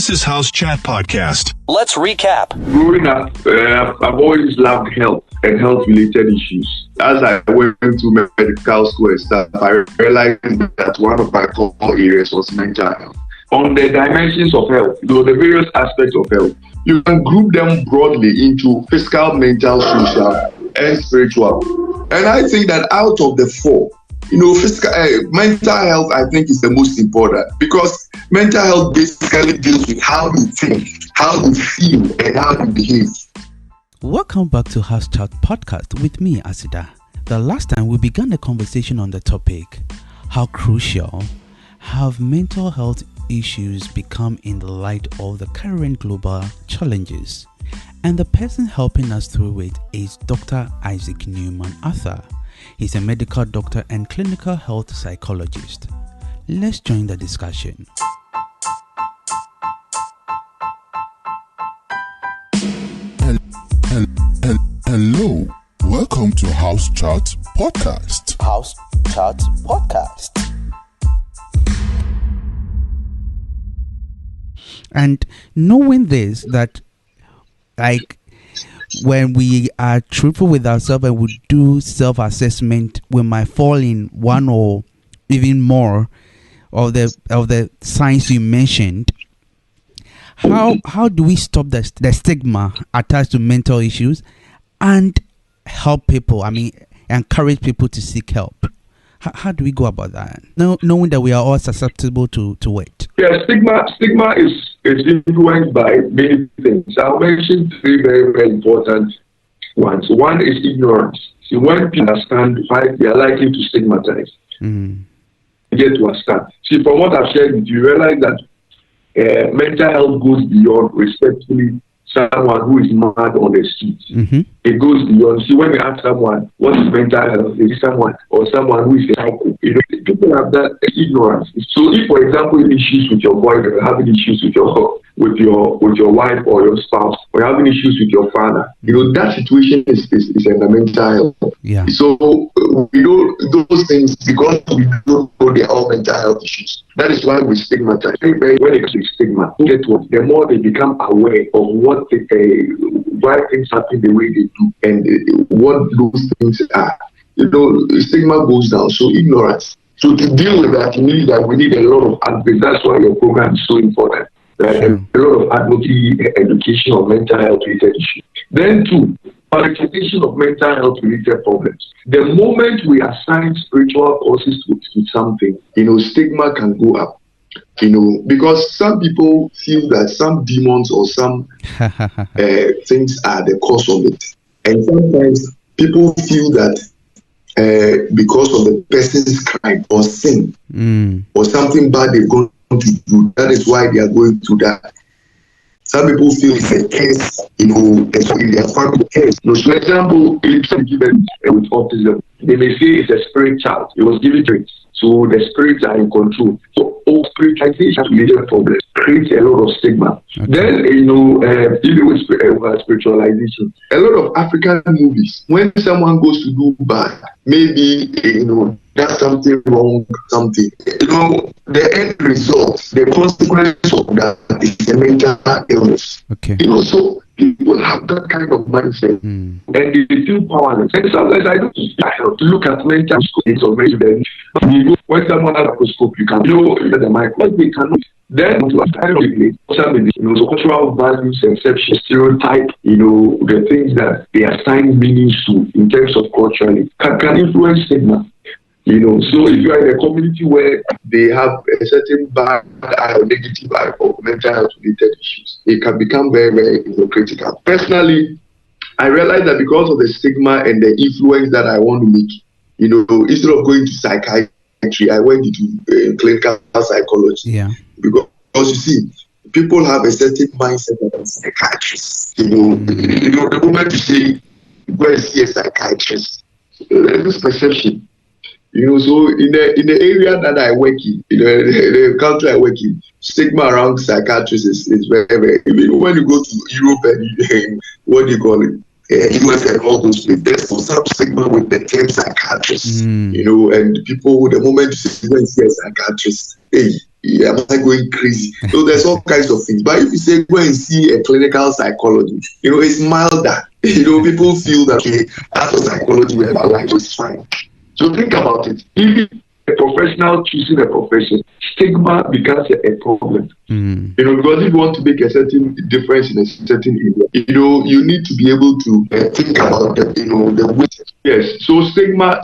This is House Chat Podcast. Let's recap. Growing up, I've always loved health and health-related issues. As I went to medical school and stuff, I realized that one of my core areas was mental health. On the dimensions of health, the various aspects of health, you can group them broadly into physical, mental, social, and spiritual. And I think that out of the four, physical, mental health, I think, is the most important, because mental health basically deals with how you think, how you feel, and how you behave. Welcome back to House Chat Podcast with me, Asida. The last time we began a conversation on the topic, how crucial have mental health issues become in the light of the current global challenges. And the person helping us through it is Dr. Isaac Newman Arthur. He's a medical doctor and clinical health psychologist. Let's join the discussion. Hello, welcome to House Chat Podcast. House Chat Podcast. And knowing this, that when we are truthful with ourselves and we do self-assessment, we might fall in one or even more of the signs you mentioned. How do we stop the stigma attached to mental issues and help people? Encourage people to seek help. How do we go about that? Knowing that we are all susceptible to it. Yeah, stigma is influenced by many things. I'll mention three very, very important ones. One is ignorance. See, when people understand why they are likely to stigmatize, you get to understand. See, from what I've shared with you, realize that mental health goes beyond respectfully someone who is mad on the street. It goes beyond. See, when you ask someone what is mental health, it is someone who is a psycho. People have that ignorance. So, if, for example, you have issues with your boyfriend, having issues with your wife or your spouse, or having issues with your father, that situation is under mental health. Yeah. So we know those things because we don't know they're all mental health issues. That is why we stigmatize. When it comes to stigma, the more they become aware of why things happen the way they do and what those things are, stigma goes down. So ignorance. So to deal with that, we need a lot of advocacy. That's why your program is so important. A lot of advocacy, education on mental health related issues. Then two, qualification of mental health related problems. The moment we assign spiritual causes to something, stigma can go up. Because some people feel that some demons or some things are the cause of it. And sometimes people feel that because of the person's crime or sin or something bad they've gone to do, that is why they are going through that. Some people feel it's a curse, in their family curse. For example, if some given with autism, they may say it's a spirit child. It was given traits. So the spirits are in control. So all spiritualization related problems creates a lot of stigma. Okay. Then, even with spiritualization, a lot of African movies, when someone goes to do bad, maybe, that's something wrong, something. The end result, the consequence of that is a mental illness. Okay. So people have that kind of mindset and they feel powerless. And sometimes I don't help to look at mental states of residents. When someone has a microscope, you can the microscope, they cannot. Then to so cultural values, exception, stereotype, the things that they assign meanings to in terms of culturally can influence stigma. So if you are in a community where they have a certain bad or negative eye of mental health related issues, it can become very, very critical. Personally, I realized that because of the stigma and the influence that I want to make, instead of going to psychiatry, I went into clinical psychology. Yeah. Because you see, people have a certain mindset about psychiatrists. The moment you say, go and see a psychiatrist, this perception. So in the area that I work in, the country I work in, stigma around psychiatrists is very, very. Even when you go to Europe and what do you call it, US and all those places, there's some stigma with the term psychiatrist. And people, the moment you see a psychiatrist, hey, Am I going crazy? So there's all kinds of things. But if you say go and see a clinical psychologist, it's milder. People feel that okay, after psychology, my life is fine. So think about it. Even a professional choosing a profession, stigma becomes a problem. Because if you want to make a certain difference in a certain area, you need to be able to think about the way. Yes. So stigma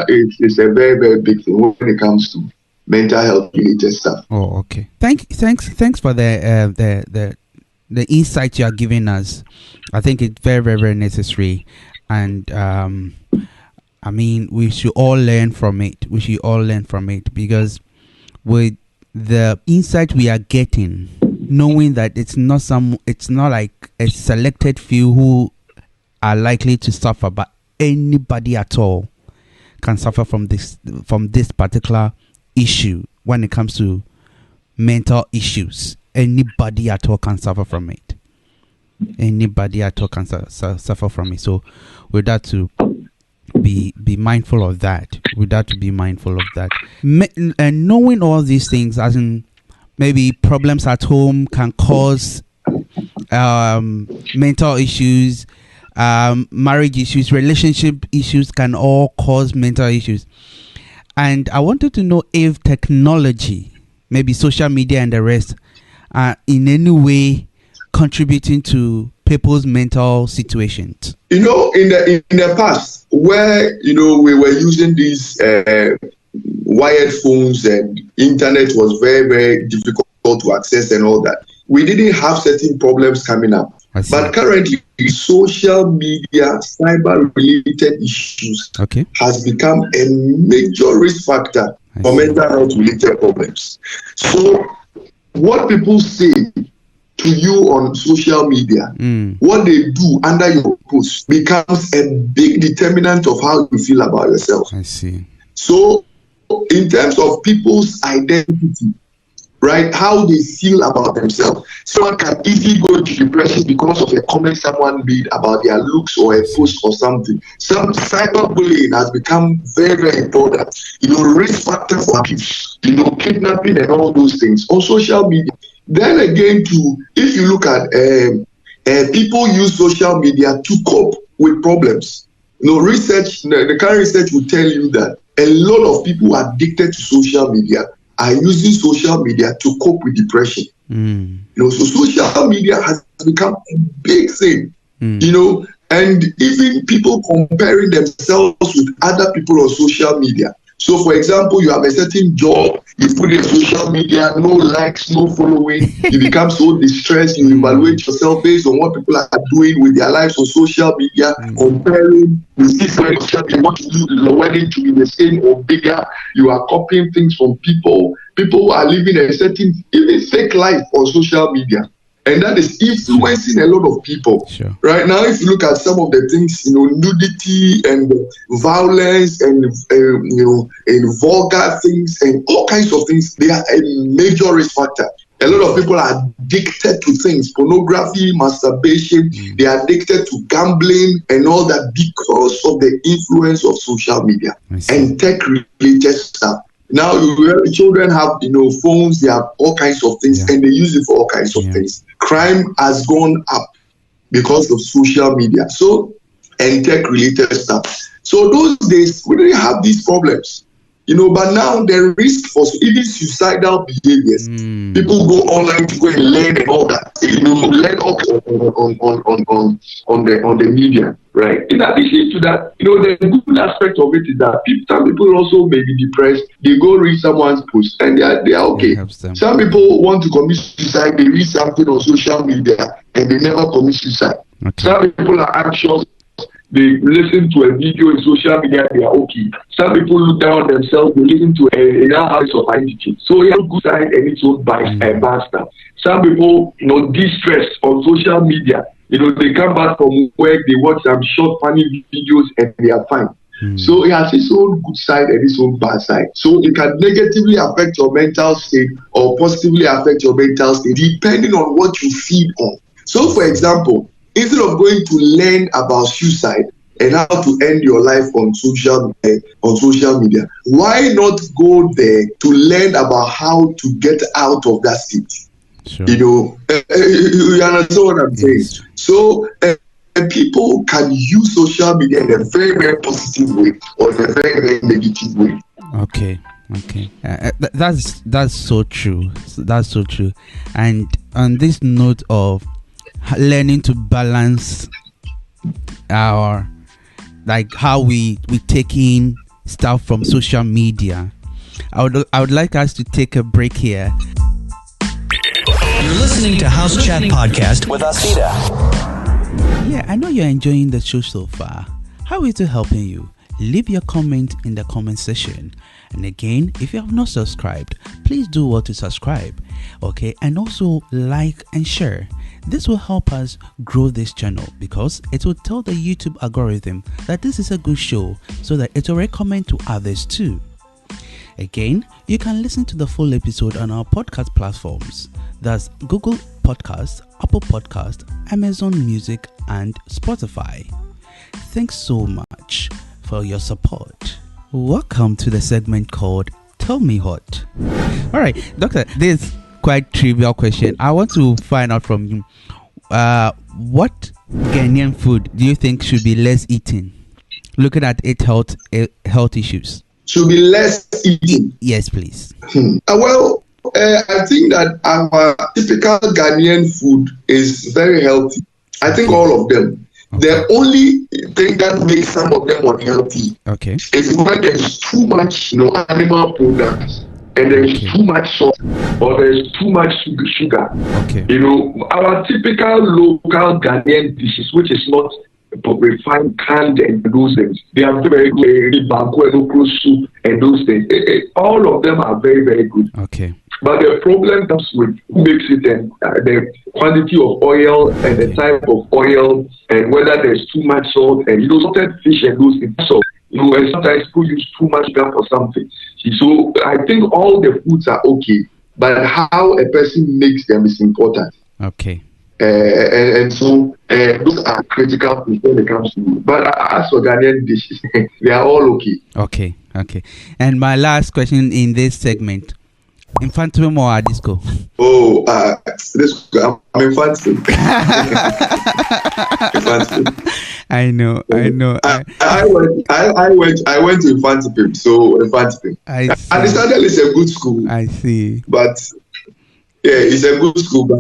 is a very, very big thing when it comes to mental health related stuff. Oh, okay. Thanks for the insight you are giving us. I think it's very, very, very necessary, and I mean, we should all learn from it. Because with the insight we are getting, knowing that it's not like a selected few who are likely to suffer, but anybody at all can suffer from this particular issue. When it comes to mental issues, anybody at all can suffer from it. Suffer from it. So with that to be mindful of that. And knowing all these things, as in maybe problems at home can cause mental issues, marriage issues, relationship issues can all cause mental issues. And I wanted to know if technology, maybe social media and the rest, are in any way contributing to people's mental situations. In the past, where we were using these wired phones and internet was very, very difficult to access and all that, we didn't have certain problems coming up. But currently, social media, cyber-related issues has become a major risk factor for mental health-related problems. So, what people say to you on social media, what they do under your post becomes a big determinant of how you feel about yourself. I see. So, in terms of people's identity, right, how they feel about themselves, someone can easily go into depression because of a comment someone made about their looks or a post or something. Some cyberbullying has become very, very important. Risk factor for abuse, kidnapping and all those things on social media. Then again, if you look at people use social media to cope with problems. Research, the current research will tell you that a lot of people addicted to social media are using social media to cope with depression. So social media has become a big thing. And even people comparing themselves with other people on social media. So, for example, you have a certain job, you put it on social media, no likes, no following, you become so distressed, you evaluate yourself based on what people are doing with their lives on social media, comparing, you see friends, you want to do the wedding to be the same or bigger, you are copying things from people who are living a certain, even fake life on social media. And that is influencing a lot of people. Sure. Right now, if you look at some of the things, nudity and violence and, and vulgar things and all kinds of things, they are a major risk factor. A lot of people are addicted to things, pornography, masturbation, they are addicted to gambling and all that because of the influence of social media and tech-related stuff. Now, children have, phones, they have all kinds of things, and they use it for all kinds of things. Crime has gone up because of social media, and tech-related stuff. So those days, we didn't have these problems, but now the risk for even suicidal behaviors, people go online to go and learn and all that, learn up on the media. Right. In addition to that, the good aspect of it is that some people also may be depressed. They go read someone's post and they are okay. Some people want to commit suicide. They read something on social media and they never commit suicide. Some people are anxious. They listen to a video in social media. They are okay. Some people look down on themselves. They listen to a house of identity. So it has a good side and its own bad stuff. Some people, de-stress on social media. They come back from work, they watch some short funny videos and they are fine. So it has its own good side and its own bad side. So it can negatively affect your mental state or positively affect your mental state depending on what you feed on. So for example, instead of going to learn about suicide, and how to end your life on social media. Why not go there to learn about how to get out of that state? Sure. You understand what I'm saying? Yes. So people can use social media in a very, very positive way or in a very, very negative way. Okay. That's so true. That's so true. And on this note of learning to balance our, like, how we take in stuff from social media, I would like us to take a break here. You're listening to House Chat Podcast with Asida. Yeah, I know you're enjoying the show so far. How is it helping you? Leave your comment in the comment section. And again, if you have not subscribed, please do well to subscribe. Okay, and also like and share. This will help us grow this channel because it will tell the YouTube algorithm that this is a good show so that it will recommend to others too. Again, you can listen to the full episode on our podcast platforms. That's Google Podcasts, Apple Podcasts, Amazon Music, and Spotify. Thanks so much for your support. Welcome to the segment called Tell Me Hot. All right, Doctor, this quite trivial question. I want to find out from you, what Ghanaian food do you think should be less eaten? Looking at its health issues. Should be less eaten. Yes, please. Well, I think that our typical Ghanaian food is very healthy. I think all of them. Okay. The only thing that makes some of them unhealthy is when there's too much, animal products, and there's too much salt or there's too much sugar. Okay. Our typical local Ghanaian dishes, which is not refined, canned, and those things, they are very good. Banku soup and those things. All of them are very, very good. Okay. But the problem comes with who makes it and the quantity of oil and the type of oil and whether there's too much salt and salted fish and those things. So and sometimes people use too much sugar for something. So I think all the foods are okay, but how a person makes them is important. Okay. And so those are critical things when it comes to. But as for Ghanaian dishes, they are all okay. Okay. And my last question in this segment. Infantum or disco? Oh, I'm infantum. I know. I went to infantum, so infantum. And Standard is a good school. I see. But yeah, it's a good school, but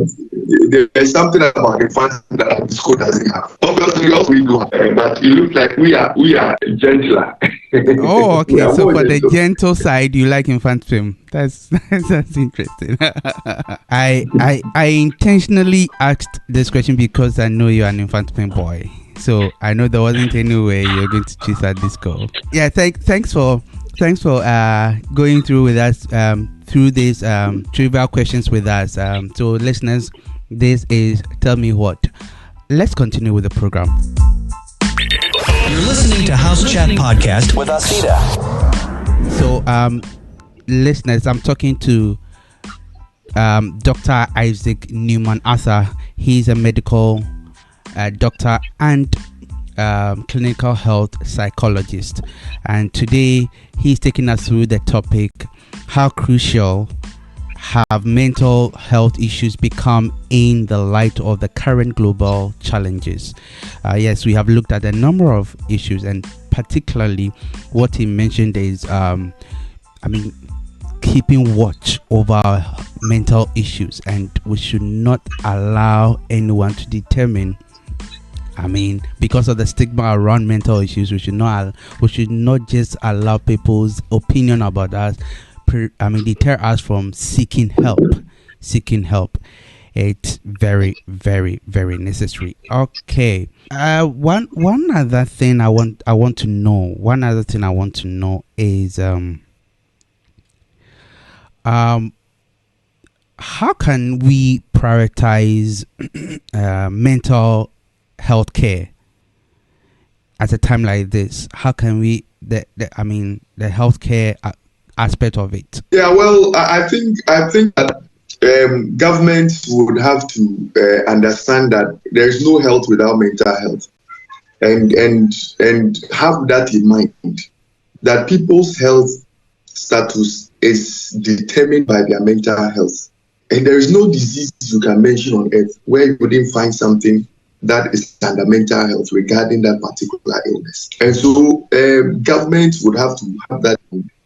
there's something about infantum that the school doesn't have. Obviously, all we do, but it looks like we are gentler. Oh, okay. So for the gentle side, you like infantum. That's interesting. I intentionally asked this question because I know you're an infantum boy. So I know there wasn't any way you're going to choose a disco. Yeah, thanks for going through with us through these trivial questions with us. So listeners, this is Tell Me What. Let's continue with the program. You're listening to House Chat Podcast with Asida. So listeners, I'm talking to Dr. Isaac Newman Arthur. He's a medical doctor and clinical health psychologist, and today he's taking us through the topic: how crucial have mental health issues become in the light of the current global challenges? Yes, we have looked at a number of issues, and particularly what he mentioned is keeping watch over mental issues, and we should not allow anyone to determine, because of the stigma around mental issues, we should not just allow people's opinion about us deter us from seeking help. It's very, very, very necessary. Okay. One other thing I want to know is how can we prioritize mental health care at a time like this? How can we the healthcare aspect of it? Yeah, well, I think that governments would have to understand that there is no health without mental health. and have that in mind, that people's health status is determined by their mental health. And there is no disease you can mention on earth where you wouldn't find something that is under mental health regarding that particular illness. And so government would have to have that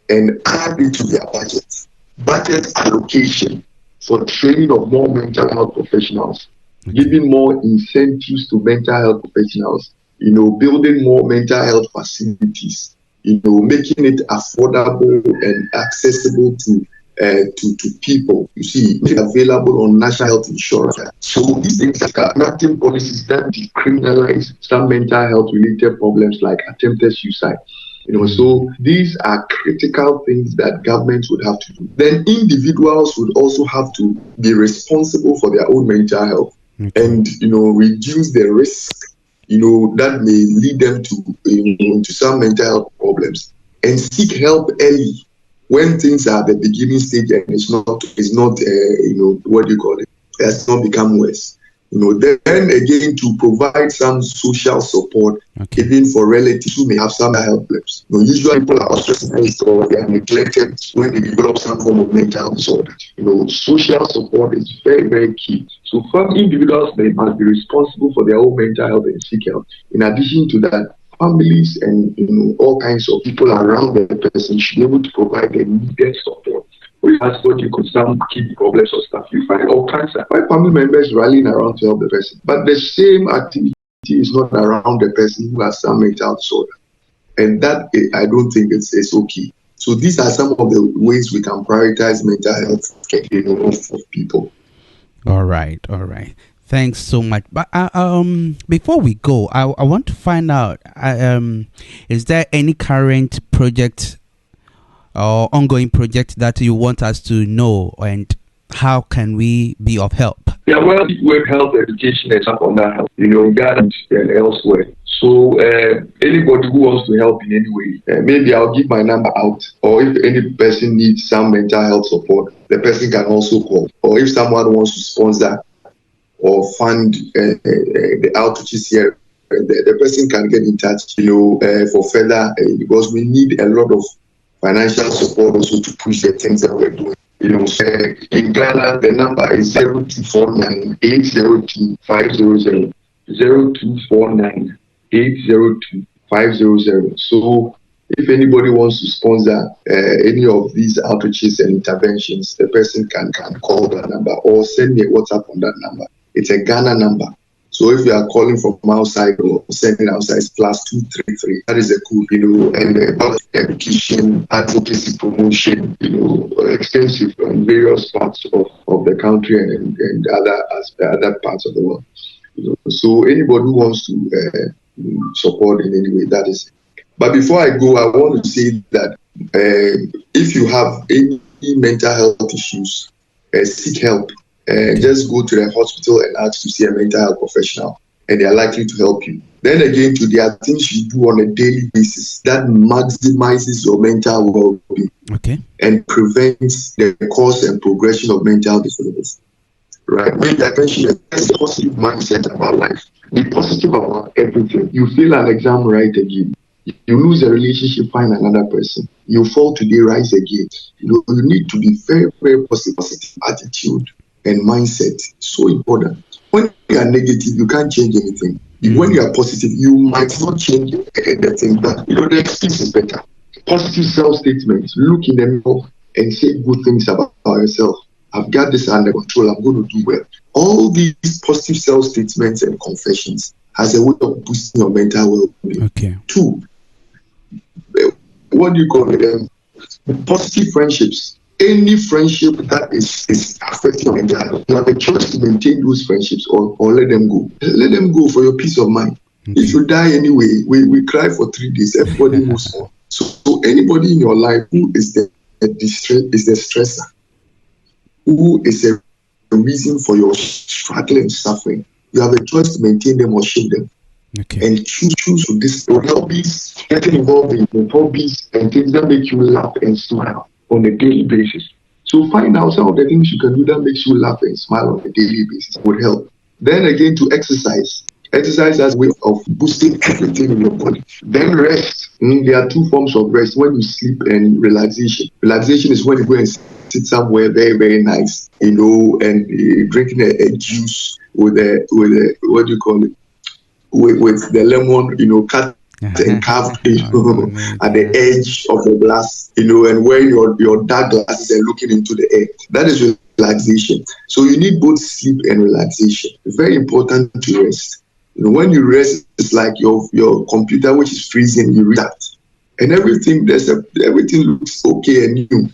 and add it to their budget. Budget allocation for training of more mental health professionals, giving more incentives to mental health professionals, building more mental health facilities, making it affordable and accessible to people. You see, available on national health insurance. So these things are nothing policies that decriminalize some mental health related problems like attempted suicide. So these are critical things that governments would have to do. Then individuals would also have to be responsible for their own mental health and reduce the risk that may lead them to some mental health problems, and seek help early when things are at the beginning stage and it's not what do you call it? It has not become worse. Then again, to provide some social support, even for relatives who may have some health problems. Usually people are ostracized or they are neglected when they develop some form of mental disorder. Social support is very, very key. So some individuals must be responsible for their own mental health and seek help. In addition to that, families and all kinds of people around the person should be able to provide the needed support. That's what you could some kidney problems or stuff. You find all kinds of family members rallying around to help the person, but the same activity is not around the person who has some mental disorder, and that I don't think it's okay. So these are some of the ways we can prioritize mental health of people. All right. Thanks so much. But before we go, I want to find out: is there any current project or ongoing project that you want us to know, and how can we be of help? Yeah, well, with health education and stuff on that, Ghana and elsewhere. So anybody who wants to help in any way, maybe I'll give my number out, or if any person needs some mental health support, the person can also call. Or if someone wants to sponsor or fund the outreaches here, the person can get in touch, for further, because we need a lot of financial support also to push the things that we're doing. In Ghana, the number is 0249 802 500, 0249 802 500. So if anybody wants to sponsor any of these outreaches and interventions, the person can call that number or send me a WhatsApp on that number. It's a Ghana number. So if you are calling from outside or sending outside, it's +233. That is a code, and about education, advocacy, promotion, extensive in various parts of the country and other parts of the world. So anybody who wants to support in any way, that is it. But before I go, I want to say that if you have any mental health issues, seek help. Just go to the hospital and ask to see a mental health professional, and they are likely to help you. Then again, there are things you do on a daily basis that maximizes your mental well-being and prevents the cause and progression of mental disorders. Right? Maybe I mentioned a positive mindset about life. Be positive about everything. You fail an exam, write again. You lose a relationship, find another person. You fall today, rise again. You need to be very, very positive attitude and mindset. So important. When you are negative, you can't change anything. When you are positive, you might not change anything, but the experience is better. Positive self-statements. Look in the mirror and say good things about yourself. I've got this under control. I'm going to do well. All these positive self-statements and confessions has a way of boosting your mental well-being. 2, what do you call it? Positive friendships. Any friendship that is affecting your mental health, you have a choice to maintain those friendships or let them go. Let them go for your peace of mind. If you die anyway, we cry for 3 days. Everybody moves on. So anybody in your life who is the stressor, who is a reason for your struggle and suffering, you have a choice to maintain them or shame them. And choose this hobbies, getting involved in hobbies and things that make you laugh and smile on a daily basis. So find out some of the things you can do that makes you laugh and smile on a daily basis would help. Then again, to exercise. Exercise has a way of boosting everything in your body. Then rest. There are two forms of rest: when you sleep and relaxation. Relaxation is when you go and sit somewhere very, very nice, and drinking a juice with a what do you call it? With the lemon, cut and carved at the edge of the glass, and wearing your dark glasses and looking into the air. That is relaxation. So you need both sleep and relaxation. It's very important to rest. When you rest, it's like your computer, which is freezing, you restart. And everything looks okay and new.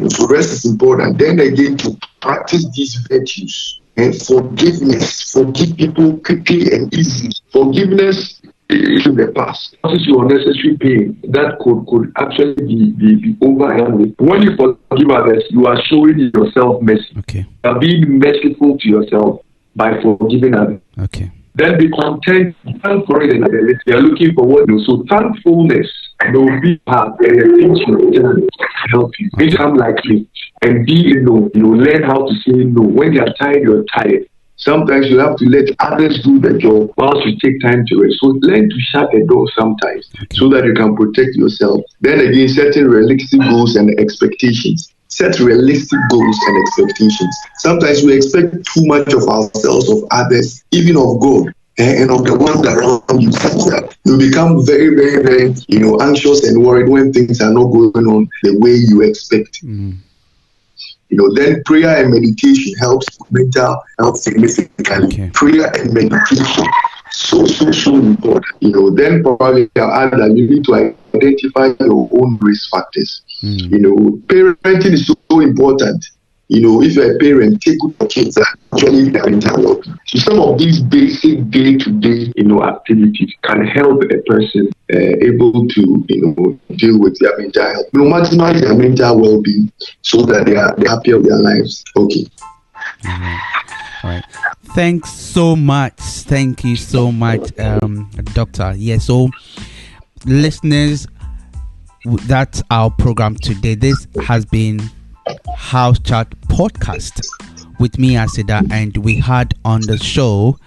So rest is important. Then again, to practice these virtues and forgiveness. Forgive people quickly and easily. Forgiveness is in the past. This is your necessary pain that could actually be overwhelmed. When you forgive others, you are showing yourself mercy. Okay. You are being merciful to yourself by forgiving others. Okay. Then be content, thank for it, and they are looking for what you. So thankfulness will be part and the things you do help you. Become like you and be alone. Learn how to say no. When you are tired, you're tired. Sometimes you have to let others do the job whilst you take time to rest. So learn to shut the door sometimes so that you can protect yourself. Then again, setting realistic goals and expectations. Set realistic goals and expectations. Sometimes we expect too much of ourselves, of others, even of God, and of the ones around you. You become very, very, very, anxious and worried when things are not going on the way you expect. Then prayer and meditation helps mental health significantly. Okay. Prayer and meditation, so important. Then probably I'll add that you need to identify your own risk factors. Parenting is so important. If you're a parent, take good care of kids actually their mental health. So some of these basic day-to-day, activities can help a person able to, deal with their mental health. Maximize their mental well-being so that they are happier with their lives. Okay. All right. Thanks so much. Thank you so much, Doctor. So listeners, that's our program today. This has been House Chat Podcast with me, Asida, and we had on the show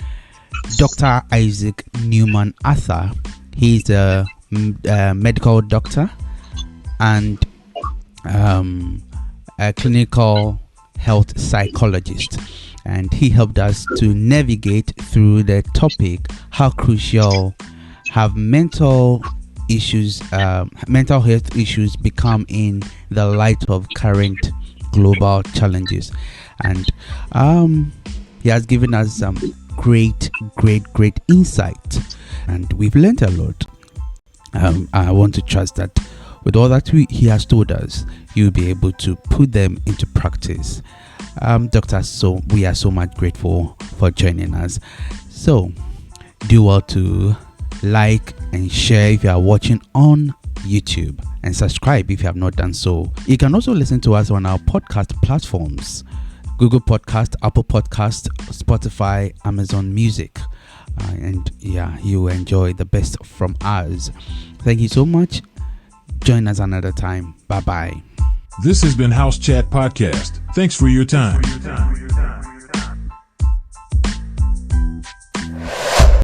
Dr. Isaac Newman Arthur. He's a medical doctor and a clinical health psychologist, and he helped us to navigate through the topic: how crucial have mental health issues become in the light of current global challenges. And he has given us some great insight, and we've learned a lot. I want to trust that with all that he has told us, you'll be able to put them into practice. Doctor, so we are so much grateful for joining us. So do well to like and share if you are watching on YouTube, and subscribe if you have not done so. You can also listen to us on our podcast platforms: Google Podcast, Apple Podcast, Spotify, Amazon Music, and you will enjoy the best from us. Thank you so much. Join us another time. Bye bye. This has been House Chat Podcast. Thanks for your time.